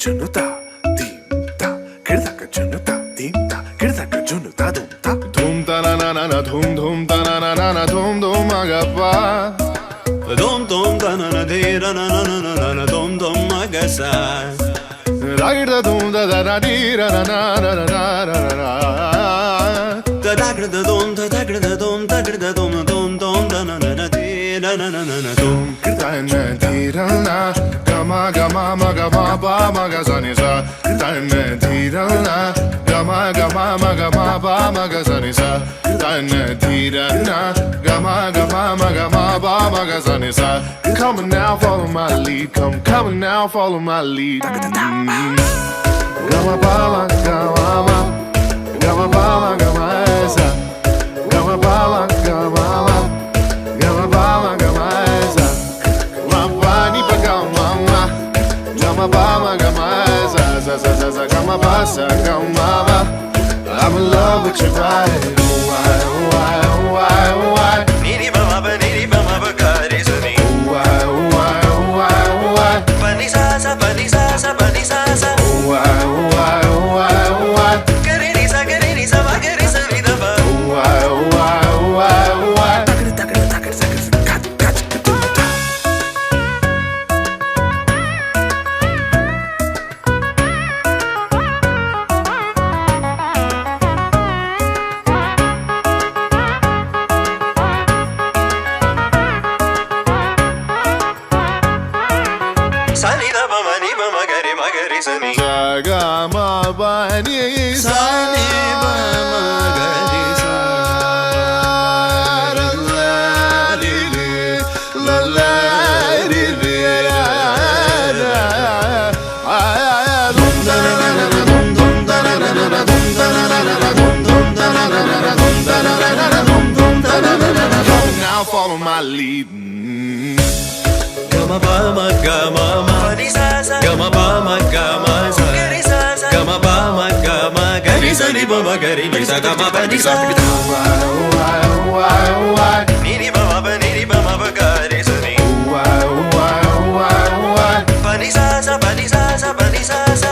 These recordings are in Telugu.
junuta dimta kirdaka junuta dimta kirdaka junuta dumta धूम तना ना ना ना धूम धूम तना ना ना ना धूम धूम agappa dum dum da na na de ra na na na na na dum dum agasa ragda धूम da da da di ra na na na na na na da da gra da dum da da gra da dum da gra da dum dum dum da na na na de ra na na na na dum kirtana dirana gama gama maga ma ba maga zani sa kirtana dirana gama gama maga ma ba maga zani sa kirtana dirana gama gama maga ma ba maga zani sa come now follow my lead come now follow my lead gama ba gama gama ba gama sa gama ba gama gama ba gama sa mapani pa gama gama ba gama sa sa sa sa sa gama ba sa gama ba I'm in love with your body why niri ba ma ba ga re sa ni why pa ni sa sa pa ni sa sa pa ni sa sa why ga re ni sa ba ga re sa ni da ba why takir takir takir takir kat kat dumta sa ni da ba ma ni ba ma ga re sa ni gama ba ni sa ni ba ma ga re sa now follow my lead gama ba ma pa ni sa sa gama ba ma sa ga re sa sa gama ba ma ga re sa ni ba ma ga re ni sa gama ba ni sa why niri ba ma ba ga re sa ni pa ni sa sa pa ni sa sa pa ni sa sa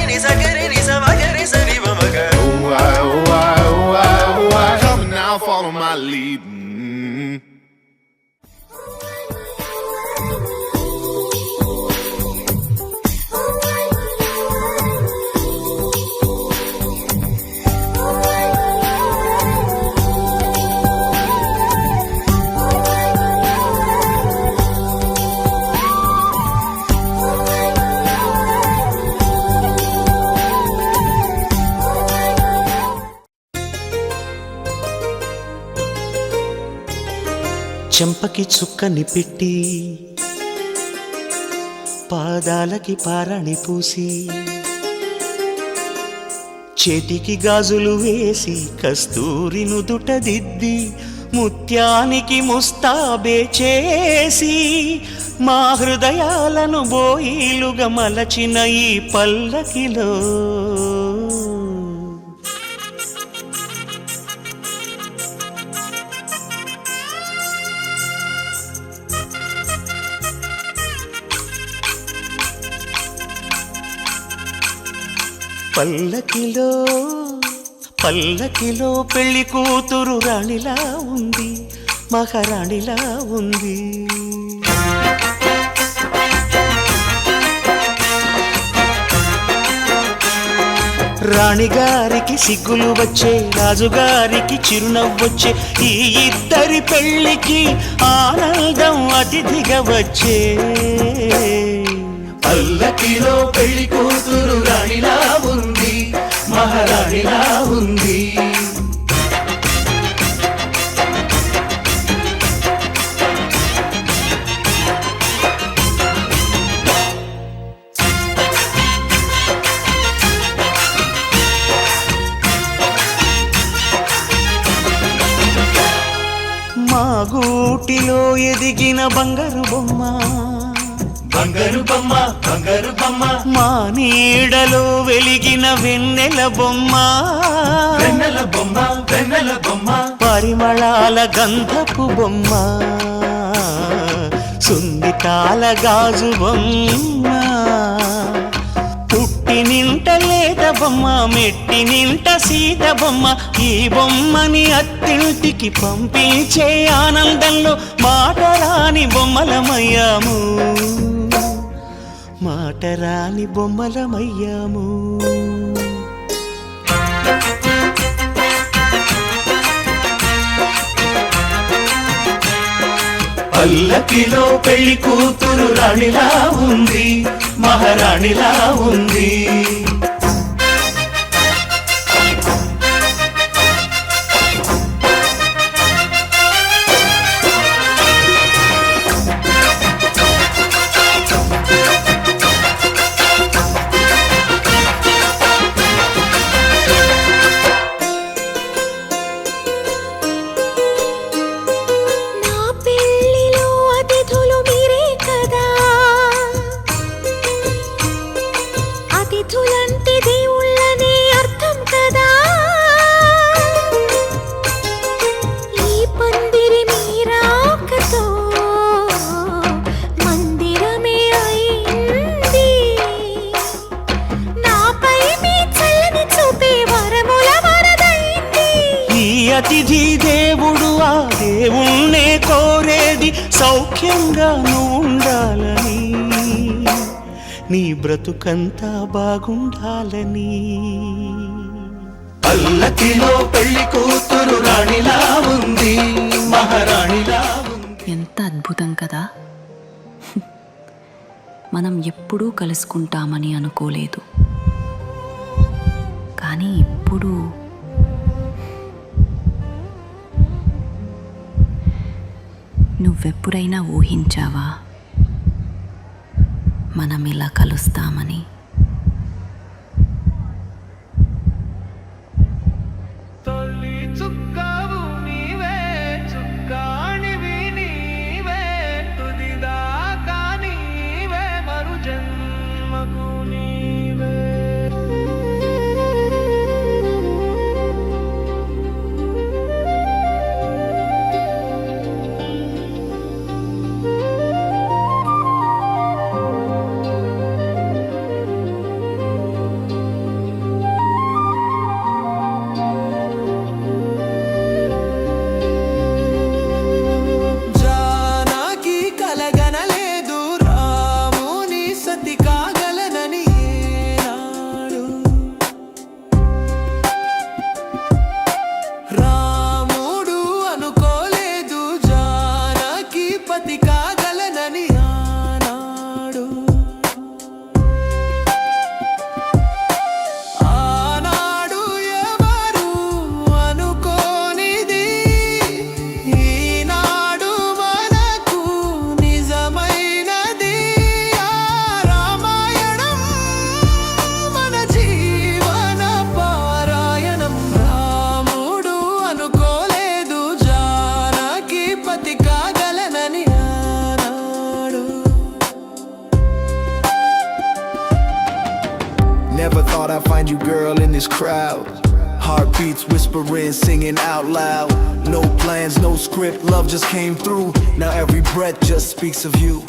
ni sa ga re ni sa ba ga re sa ni ba ma ga come now follow my lead చెంపకి చుక్కని పెట్టి పాదాలకి పారాణి పూసి చేతికి గాజులు వేసి కస్తూరి నుదుట దిద్ది ముత్యానికి ముస్తాబే చేసి మా హృదయాలను బోయిలుగా మలచిన ఈ పల్లకిలో పల్లకిలో పెళ్లి కూతురు రాణిలా ఉంది మహారాణిలా ఉంది రాణిగారికి సిగ్గులు వచ్చే రాజుగారికి చిరునవ్వొచ్చే ఈ ఇద్దరి పెళ్లికి ఆనందం అతిథిగా వచ్చే పల్లకిలో పెళ్లి కూతురు రాణిలా ఉంది మహారాణిలా ఉంది మా గూటిలో ఎదిగిన బంగారు బొమ్మ మా నీడలో వెలిగిన వెన్నెల బొమ్మ పరిమళాల గంధపు బొమ్మ సున్నితాల గాజు బొమ్మ పుట్టి నింట లేత బొమ్మ మెట్టి నింట సీత బొమ్మ ఈ బొమ్మని అత్తింటికి పంపించే ఆనందంలో మాటరాని బొమ్మలమయ్యాము మాటరాని బొమ్మలమయ్యాము పల్లకిలో పెళ్లి కూతురు రాణిలా ఉంది మహారాణిలా ఉంది అతిథి దేవుడు ఆ దేవుణ్ణే కోరేది సౌఖ్యంగా ఉండాలని నీ బ్రతుకంతా బాగుండాలని పల్లకిలో పెళ్లి కూతురు రాణిలా ఉంది మహారాణిలా ఉంది. ఎంత అద్భుతం కదా. మనం ఎప్పుడూ కలుసుకుంటామని అనుకోలేదు, కానీ ఇప్పుడు నువ్వెప్పుడైనా ఊహించావా మనం ఇలా కలుస్తామని? Never thought I'd find you, girl, in this crowd. Heartbeats whispering, singing out loud. No plans, no script, love just came through. Now every breath just speaks of you.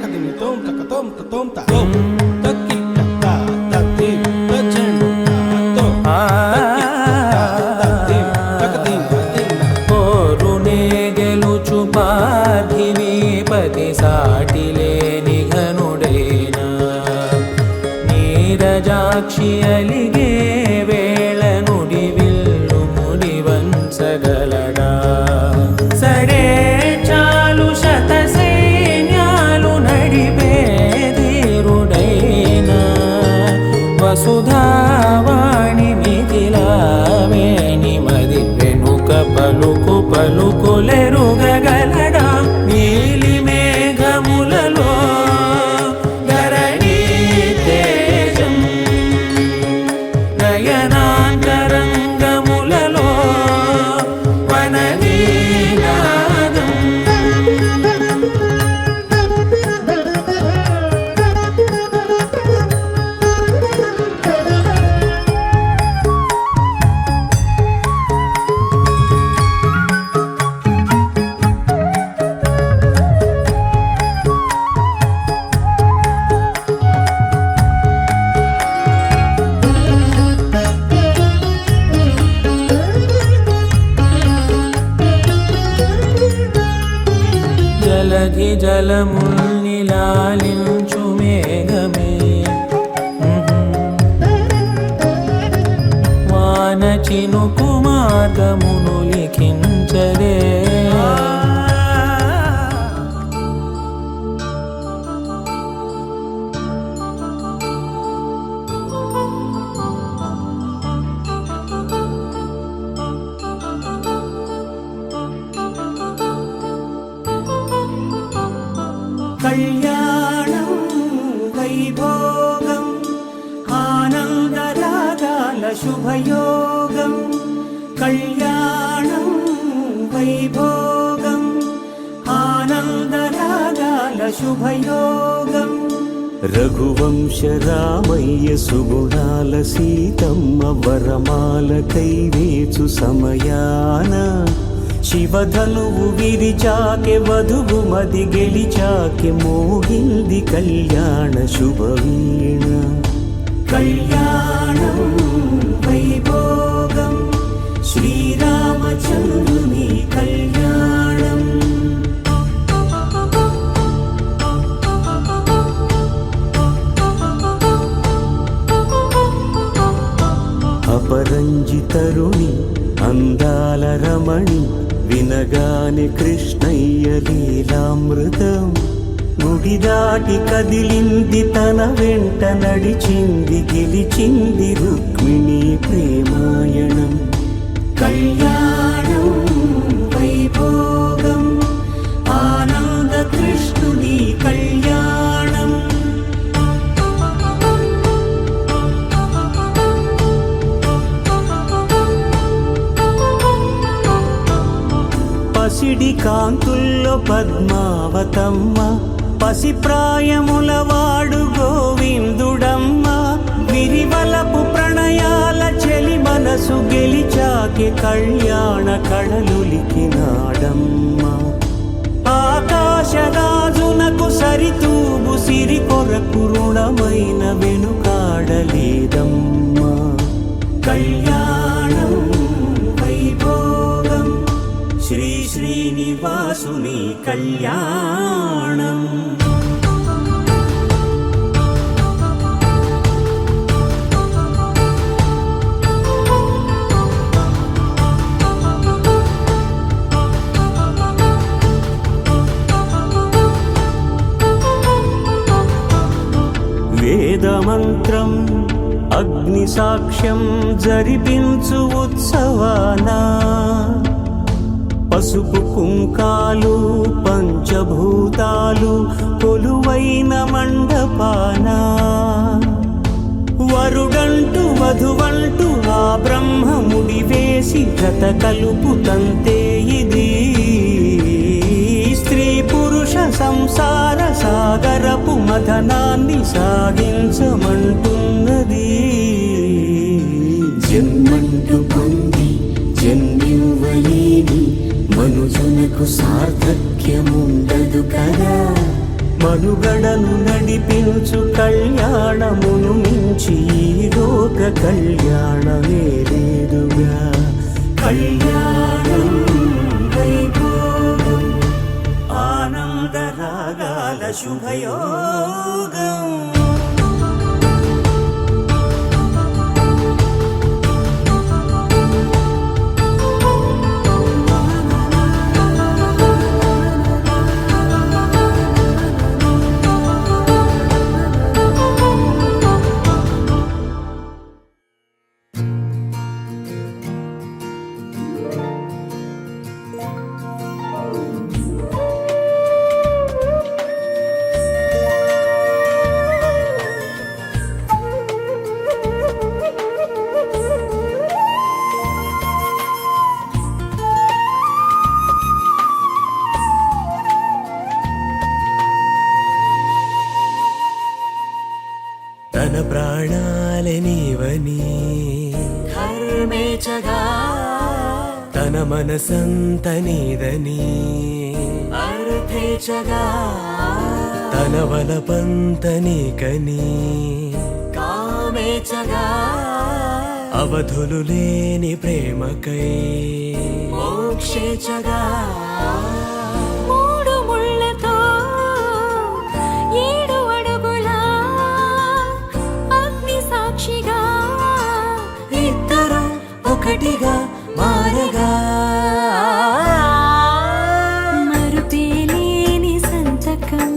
తకదిమి తోం తక తోం త తోం త తోం తకి త తతి తచెండు తో తకి తకదిమి పోరునే గెలుచు పార్థివీపతి సాటిలేని ఘనుడేనా నీరజాక్షి అలిగే వేళ నుడి విల్లు ముడి వంచగలడా సడే చాలు శత సైన్యాలు నడిపే ధీరుడైనా వసుధావాణి మిథిలావేణి మది వెనుక పలుకు పలుకులెరుగగలడా నీలి మేఘములలో ధరణీ తేజం నయనాంతరంగములలో వననీనాదం జలధి జలముల్నిలాలించు మేఘమే వాన చినుకు మార్గమును లిఖించరే కళ్యాణం వైభోగం ఆనందరాగాల శుభయోగం కళ్యాణం వైభోగం ఆనందరాగాల శుభయోగం రఘువంశ రామయ్య సుగుణాల సీతమ్మ వరమాల కైవేచు సమయాన శివధనువు విరిచాకె వధువు మది గెలిచాకె మోగింది కళ్యాణ శుభవీణ కళ్యాణం వైభోగం శ్రీరామచంద్రుని కళ్యాణం అపరంజి తరుణి అందాల రమణి వినగానే కృష్ణయ్య లీలామృతం గుడి దాటి కదిలింది తన వెంట నడిచింది గెలిచింది రుక్మిణి ప్రేమాయణం కళ్యాణం వైభోగం ఆనంద కృష్ణుని కళ్యాణం పసిడి కాంతుల్లో పద్మావతమ్మ పసిప్రాయముల వాడు గోవిందుడమ్మ విరివలపు ప్రణయాల చెలి మనసు గెలిచాకే కళ్యాణ కళలులికినాడమ్మ ఆకాశరాజునకు సరితూబు సిరి కొరకు రుణమైన వెనుకాడలేదమ్మ కళ్యాణం వైభోగం శ్రీ శ్రీనివాసుని కళ్యాణం వేదమంత్రం అగ్ని సాక్ష్యం జరిపించు ఉత్సవానా పసుపు కుంకాలు పంచభూతాలు కొలువైన మండపాన వరుడంటూ వధువంటూ ఆ బ్రహ్మముడి వేసి గత కలుపు తంతే ఇది స్త్రీ పురుష సంసార సాగరపు మథనాన్ని సాగించమంటున్నది జన్మంటూ పొంది జన్మివ్వలేని మనుజునకు సార్థక్యముండదు కదా మనుగడను నడిపించు కళ్యాణమును మించి ఈ లోక కళ్యాణమే లేదుగా. కళ్యాణం వైభోగం ఆనందరాగాల శుభయోగం. తన ప్రాణాలనివని ధర్మేచగా తన మనసంత నీదని అర్థేచగా తన వలపంత నీకని కామేచగా అవధులు లేని ప్రేమకై మోక్షేచగా మూడు ముళ్ళతో 7 అడుగుల అగ్ని సాక్షిగా ఇద్దరు ఒకటిగా మారగా మరుపేలేని సంతకం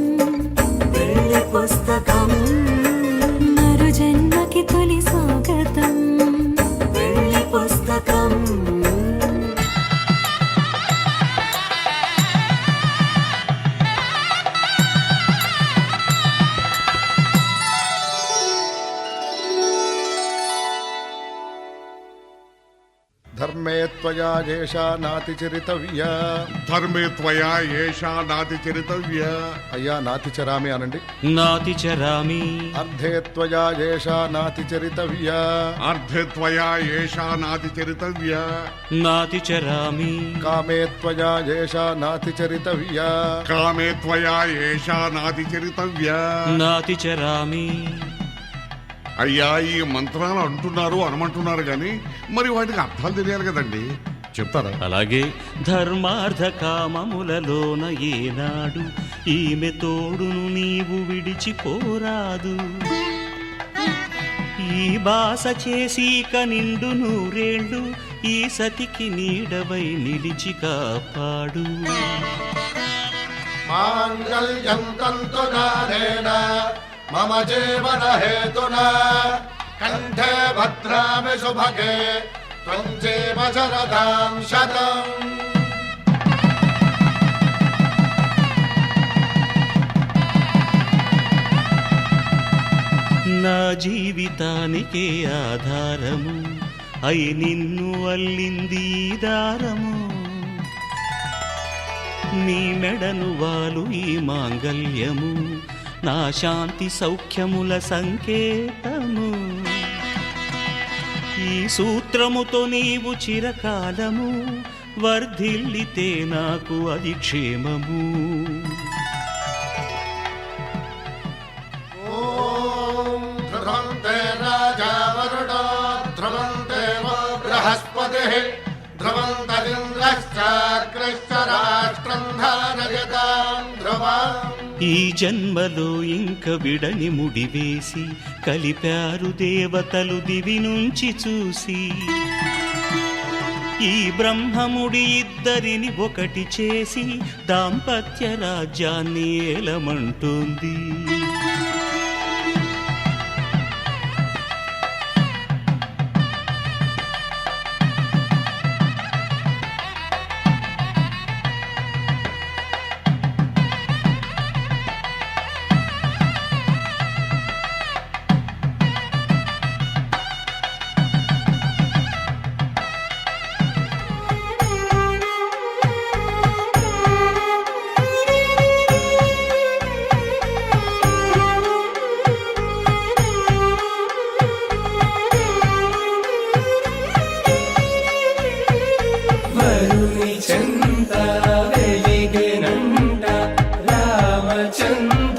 వెళ్ళి పుస్తకం మరు జన్మకి తొలి స్వాగతం వెళ్ళి పుస్తకం. ధర్మే త్వయా ఏషా నాతి చరితవ్య. ధర్మే త్వయా ఏషా నాతి చరితవ్య. అయ్యా నాతి చరామి అనండి. నాతి చరామి అర్ధే త్వయా ఏషా నాతి చరితవ్య. అర్ధే త్వయా ఏషా నాతి చరితవ్య. నాతి చరామి కామే త్వయా ఏషా నాతి చరితవ్య. కామే త్వయా ఏషా నాతి చరితవ్య. నాతి చరామి. అయ్యా ఈ మంత్రాలు అంటున్నారు అనమంటున్నారు కానీ మరి వాటికి అర్థాలు తెలియాలి కదండి, చెప్తారా? అలాగే ధర్మార్థ కామములలోన ఏనాడు ఈమె తోడును నీవు విడిచిపోరాదు. ఈ బాస చేసి నిండు 100 ఏళ్ళు ఈ సతికి నీడవై నిలిచి కాపాడు. మాంగళ్యం తంతునానేన మమ జీవన హేతునా కంఠే భద్రామి శుభగే త్వం జీవ శరదాం శతం. నా జీవితానికే ఆధారము అయి నిన్ను అల్లింది ఈ దారము. నీ మెడను వాలు ఈ మాంగల్యము నా శాంతి సౌఖ్యముల సంకేతము. ఈ సూత్రముతో నీవు చిరకాలము వర్ధిల్లితే నాకు అది క్షేమము. ఓం ధ్రువంతే రాజా వరుణో ధ్రువంతే బృహస్పతిః ధ్రువంతరింద్రశ్చాగ్రశ్చ రాష్ట్రం ధారయతాం ధ్రువం. ఈ జన్మలో ఇంక విడని ముడివేసి కలిపారు దేవతలు దివి నుంచి చూసి. ఈ బ్రహ్మముడి ఇద్దరిని ఒకటి చేసి దాంపత్య రాజ్యాన్ని ఏలమంటుంది. చెంత వెలిగినంట రామచంద్ర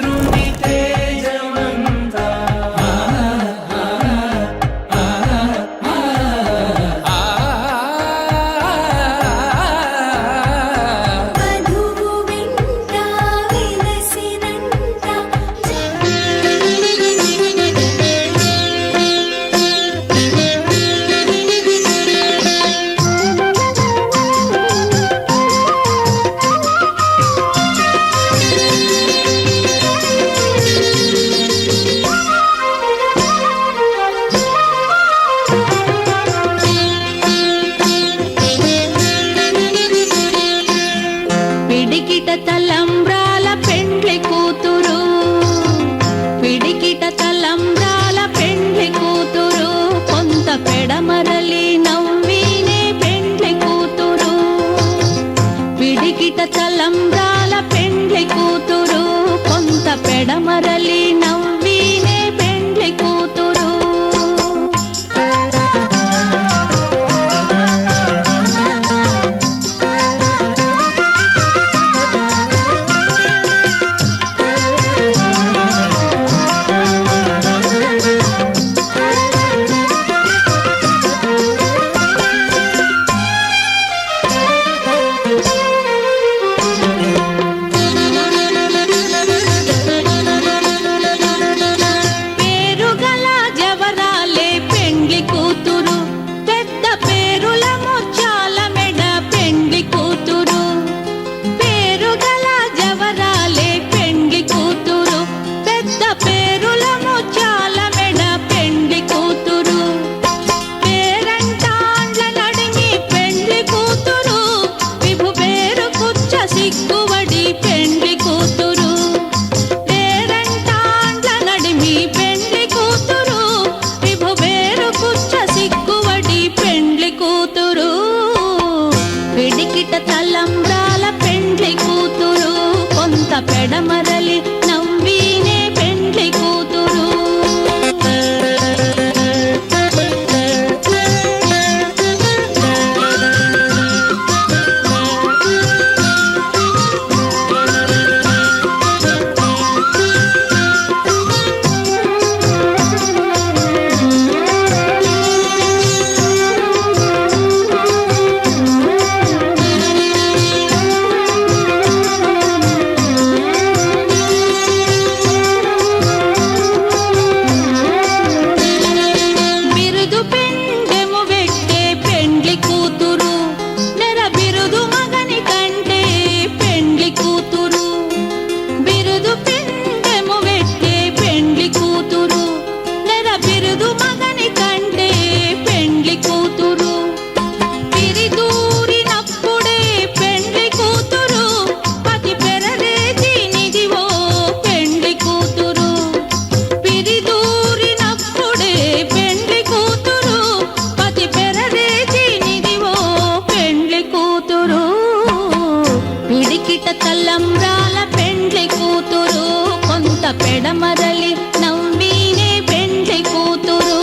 పెడమరలి నవ్వీనే పెండ్లి కూతురు.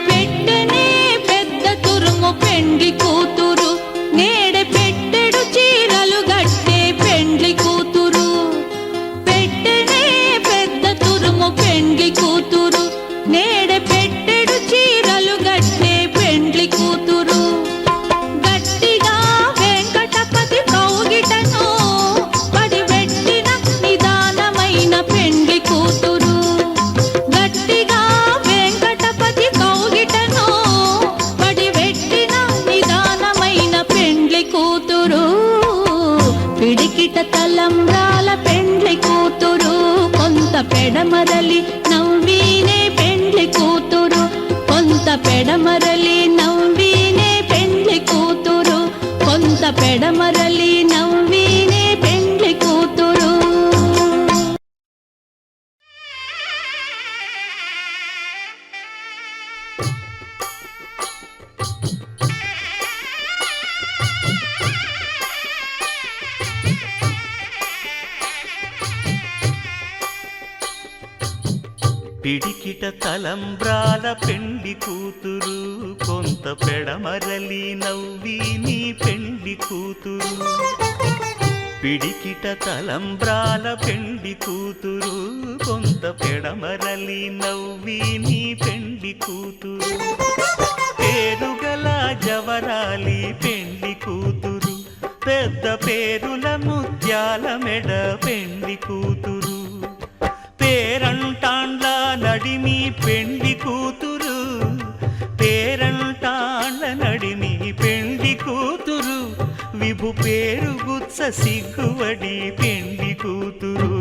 పెట్టెనే పెద్ద తురుము పెండ్లి కూతురు, నేడే పెట్టెడు చీరలు గట్టే పెండ్లి కూతురు. పెట్టెనే పెద్ద తురుము పెండ్లి కూతురు, నేడే పెట్టెడు చీరలు గట్టే పెండ్లి కూతురు. గట్టిగా వెంకటపతి కౌగిటను పడిపెట్టిన నిదానమైన పెండ్లి కూతురు. గట్టిగా వెంకటపతి కౌగిటను పడిపెట్టిన నిదానమైన పెండ్లి కూతురు. పిడికిట తలంబ్రాల పెండ్లి కూతురు, కొంత పెడమరలి నవ్వీనే పెండ్లి కూతురు. కొంత పెడమరలి నవ్వీనే పెండ్లి కూతురు. కొంత పెడమరలి నవ్వీనే పెండ్లి కూతురు. పిడికిట తలంబ్రాల పెండ్లి కూతురు, కొంత పెడమరలి నవ్వి నీ పెండ్లి కూతురు. పిడికిట తలంబ్రాల పెండ్లి కూతురు, కొంత పెడమరలి నవ్వి నీ పెండ్లి కూతురు. పేరుగల జవరాలి పెండ్లి కూతురు, పెద్ద పేరుల ముత్యాల మెడ పెండ్లి కూతురు. పేరంటాండ్ల నడిమి పెండ్లి కూతురు, పేరంటాండ్ల నడిమి పెండ్లి కూతురు. విభు పేరు గుత్స సిగ్గువడి పెండ్లి కూతురు.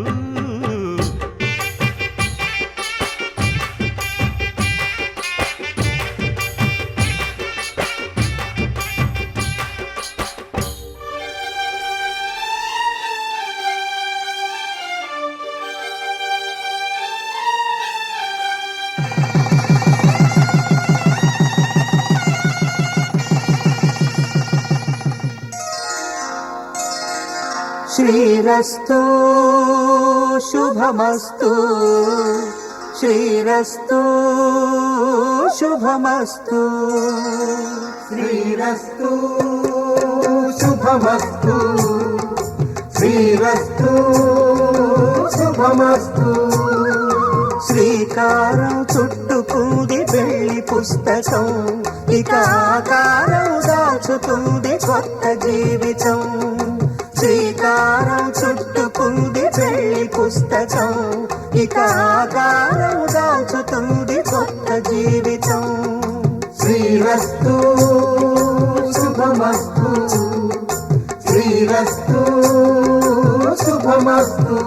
శ్రీరస్తు శుభమస్తు, శ్రీరస్తు శుభమస్తు, శ్రీరస్తు శుభమస్తు, శ్రీరస్తు శుభమస్తు. శ్రీకారం చుట్టుకుంది పెళ్లి పుస్తకం, ఇక ఆకారం దాచుతుంది కొత్త జీవితం. శ్రీకారం చుట్టుకుంది పెళ్లి పుస్తకం, ఇక ఆకారం దాచుతుంది కొత్త జీవితం. శ్రీరస్తు శుభమస్తు, శ్రీరస్తు శుభమస్తు.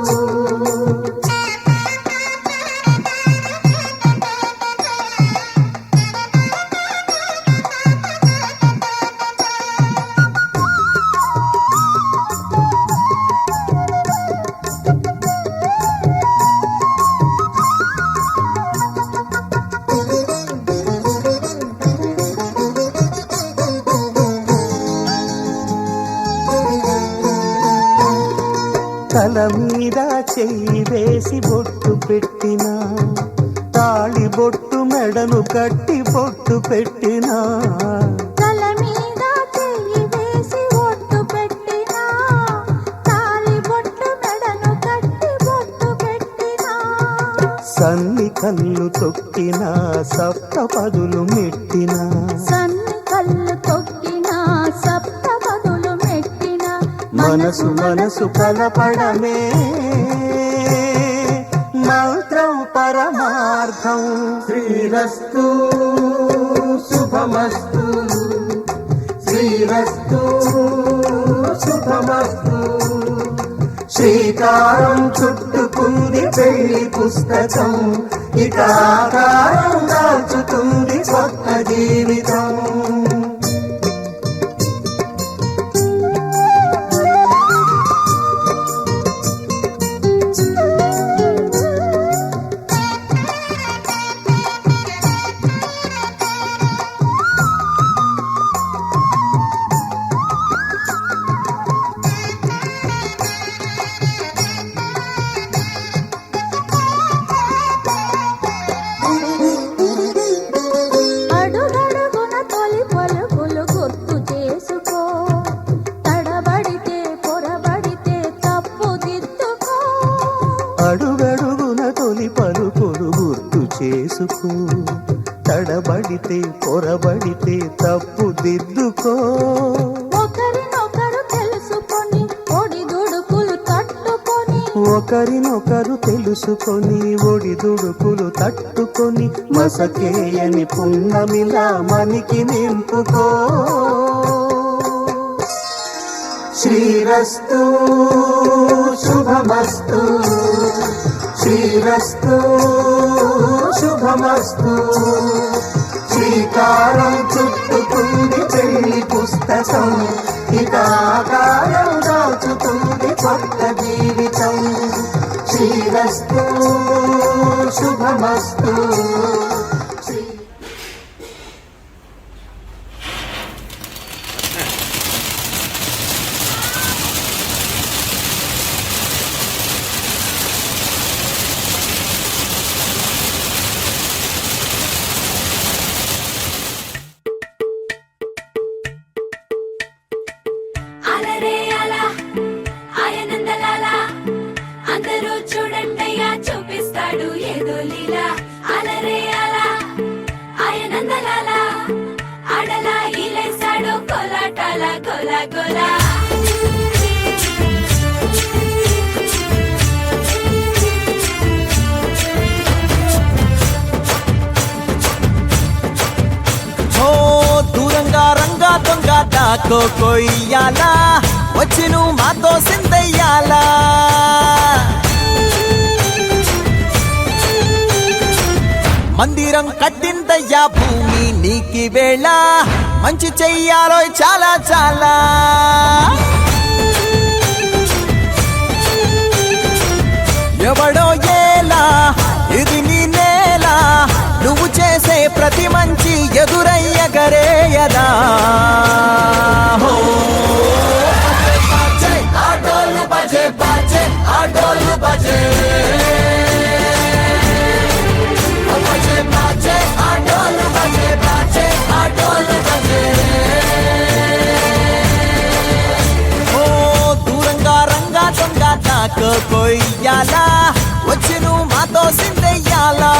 తల మీద చెయ్యి వేసి బొట్టు పెట్టినా, తాళి బొట్టు మెడను కట్టి బొట్టు పెట్టినా. తల మీద చెయ్యి వేసి బొట్టు పెట్టినా, తాళి బొట్టు మెడను కట్టి బొట్టు పెట్టినా. సన్ని కళ్ళు తొక్కినా, సప్త పదులు మెట్టినా. సన్ని కళ్ళు తొక్కినా, సప్త పదులు మెట్టినా. మనసు మనసు కలపడమే మంత్రం పరమార్థం. శ్రీరస్తు శుభమస్తు, శ్రీరస్తు శుభమస్తు. శ్రీకారం చుట్టుకుంది పెళ్లి పుస్తకం ఇక ఆకారం దాచుతుంది కొత్త జీవితం అడుగడుగున తొలి పలుకులు గుర్తు చేసుకో తడబడితే పొరబడితే తప్పు దిద్దుకో అడుగడుగున తొలి పలుకులు గుర్తు చేసుకో తడబడితే పొరబడితే తప్పు దిద్దుకో ఒకరినొకరు తెలుసుకొని ఒడిదుడుకులు తట్టుకొని ఒకరినొకరు తెలుసుకొని ఒడిదుడుకులు తట్టుకొని మసకేయని పున్నమిలా మనికి నింపుకో శ్రీరస్తు శుభమస్తు శ్రీరస్తు శుభమస్తు శ్రీకారం చుట్టుకుంది పెళ్లి పుస్తకం ఇక ఆకారం దాచుతుంది కొత్త జీవితం శ్రీరస్తు శుభమస్తు అలరే అలా ఆయనందలాలా అందరూ చూడండయ్యా చూపిస్తాడు ఏదో లీలా అలరే అలా ఆయనందలాలా ఆడలా ఈలేశాడు కోలాటాల గోలా గోలా ఓ దూరంగా రంగా దొంగ దాకో కొయ్యాలా వచ్చి నువ్వు మాతో సిందయ్యాలా మందిరం కట్టిందయ్యా భూమి నీకి వేళ మంచి చెయ్యాలో చాలా చాలా ఎవడో ఏలా ఇది నీ నేల నువ్వు చేసే ప్రతి మంచి ఎదురయ్యగరేయదా హో. ఆటోలు బజే బాజే ఆటోలు బజే బజే బాజే ఆటోలు బజే బాజే ఆటోలు బజే ఓ దూరంగా రంగా దొంగ నాకు కొయ్యాలా వచ్చి నువ్వు మాతో సిందెయ్యాలా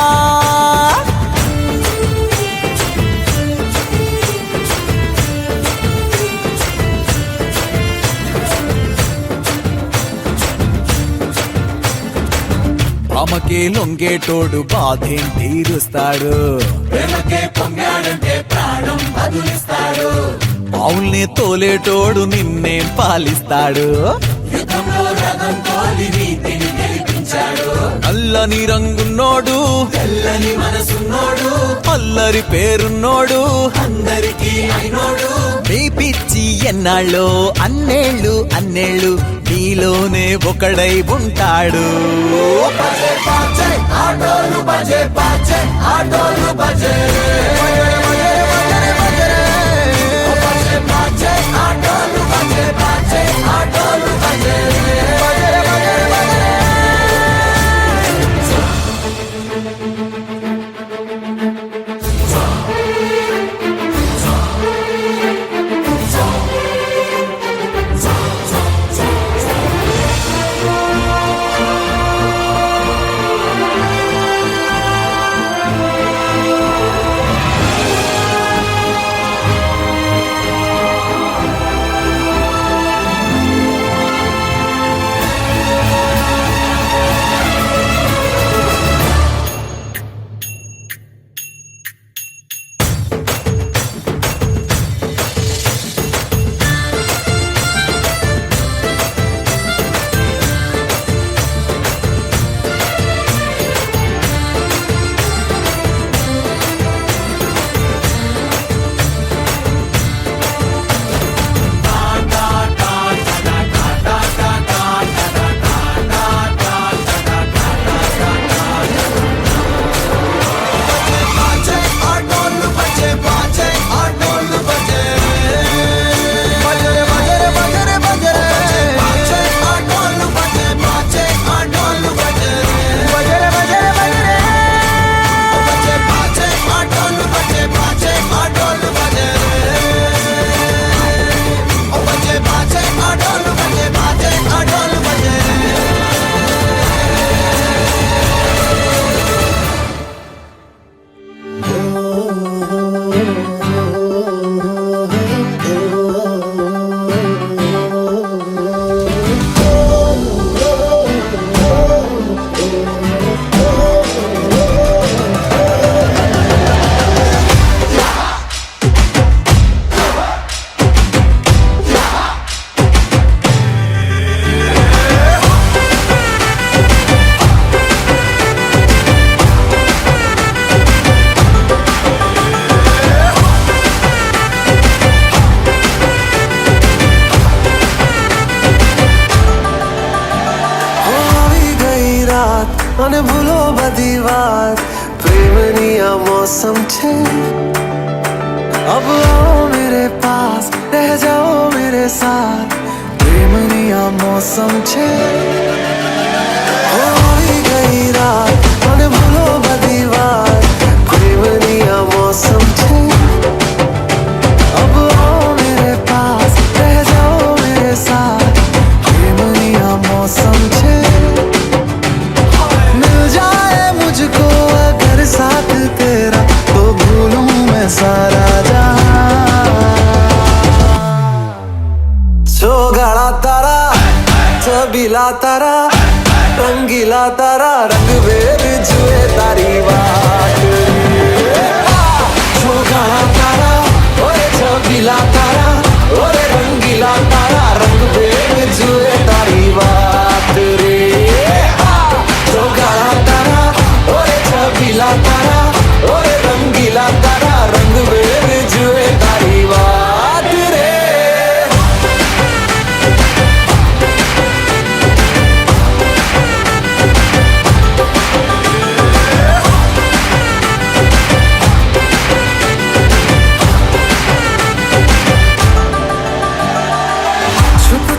భామకే లొంగేటోడు బాధేం తీరుస్తాడు ప్రేమకే పొంగాడంటే ప్రాణం బదులిస్తాడు బావుల్ని తోలేటోడు నిన్నేం పాలిస్తాడు యుద్ధంలో రథం తోలి నీతిని గెలిపించాడు నల్లని రంగున్నోడు తెల్లని మనసున్నోడు అల్లరి పేరున్నోడు అందరికీ అయినోడు నీ పిచ్చి ఎన్నాళ్ళో అన్నేళ్ళు అన్నేళ్ళు నీలోనే ఒకడై ఉంటాడు ఆటోలు బజే బాజే ఆటోలు బజే ఆటోలు బజే బాజే ఆటోలు బజే मौसम छे अब आओ मेरे पास रह जाओ मेरे साथ प्रेमनिया मौसम छे हो गई रात મને ભૂલો બધી વાત પ્રેમનિયા मौसम छे अब आओ मेरे पास रह जाओ मेरे साथ प्रेमनिया मौसम छे मिल जाए मुझको अगर साथ तेरा तो भूलूं मैं सारा गाड़ा तारा छबीला तारा रंगीला तारा रंग वेद जुए तारी बात गाड़ा तारा ओरे छबीला तारा ओरे रंगीला तारा रंग वेद जुए तारी बात रे गाड़ा तारा ओरे छबीला तारा ओरे रंगीला तारा रंग वेद जुए तारी बात रे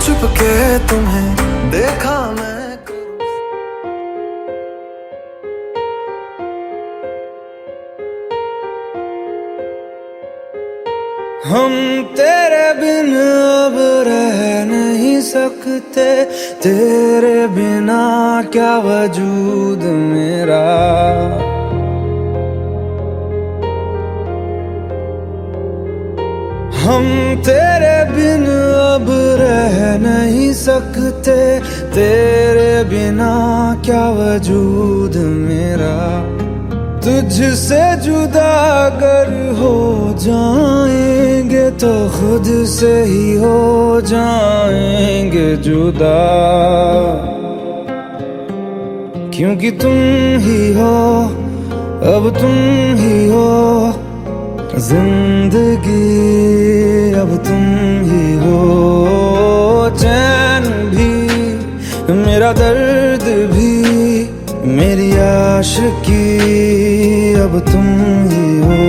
छुप के तुम्हें देखा मैं हम तेरे बिन अब रह नहीं सकते तेरे बिना क्या वजूद मेरा हम तेरे बिन अब रह नहीं सकते तेरे बिना क्या वजूद मेरा तुझसे जुदा अगर हो जाएंगे तो खुद से ही हो जाएंगे जुदा क्योंकि तुम ही हो अब तुम ही हो जिंदगी अब तुम ही हो चैन भी मेरा दर्द भी मेरी आशिकी अब तुम ही हो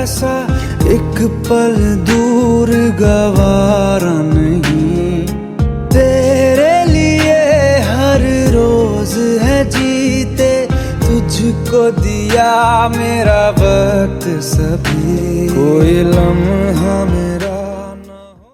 कैसा एक पल दूर गवारा नहीं तेरे लिए हर रोज है जीते तुझको दिया मेरा वक्त सभी कोई लम्हा